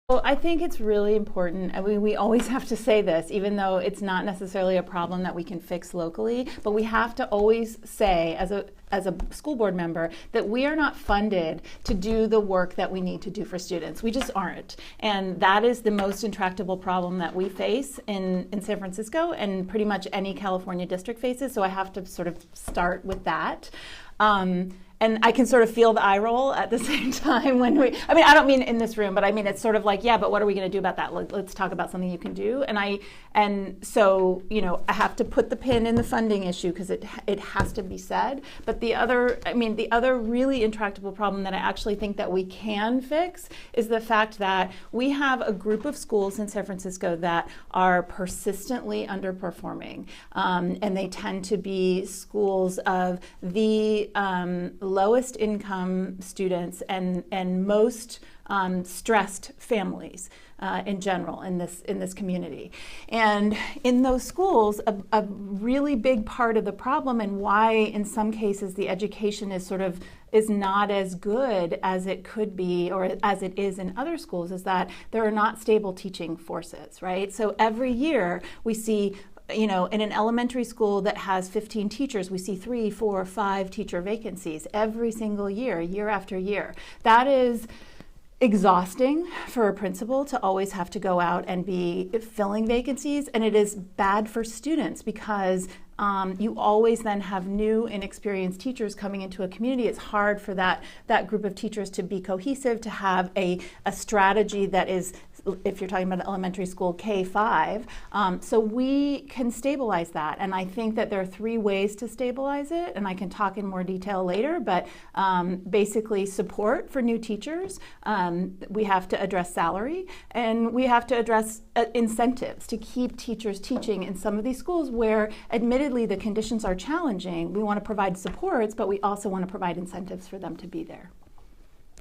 Well, I think it's really important. I mean, we always have to say this, even though it's not necessarily a problem that we can fix locally, but we have to always say as a school board member that we are not funded to do the work that we need to do for students. We just aren't. And that is the most intractable problem that we face in San Francisco, and pretty much any California district faces. So I have to sort of start with that. And I can sort of feel the eye roll at the same time when I mean, I don't mean in this room, but I mean, it's sort of like, yeah, but what are we going to do about that? Let's talk about something you can do. And so, you know, I have to put the pin in the funding issue because it has to be said. But the other really intractable problem that I actually think that we can fix is the fact that we have a group of schools in San Francisco that are persistently underperforming. And they tend to be schools of the lowest income students and most stressed families in general in this community. And in those schools, a really big part of the problem and why in some cases the education is not as good as it could be or as it is in other schools is that there are not stable teaching forces, right? So every year we see, you know, in an elementary school that has 15 teachers, we see 3, 4, 5 teacher vacancies every single year, year after year. That is exhausting for a principal to always have to go out and be filling vacancies, and it is bad for students because you always then have new inexperienced teachers coming into a community. It's hard for that group of teachers to be cohesive, to have a strategy that is, if you're talking about elementary school, K-5. So we can stabilize that. And I think that there are 3 ways to stabilize it, and I can talk in more detail later, but basically support for new teachers. We have to address salary, and we have to address incentives to keep teachers teaching in some of these schools where admittedly the conditions are challenging. We want to provide supports, but we also want to provide incentives for them to be there.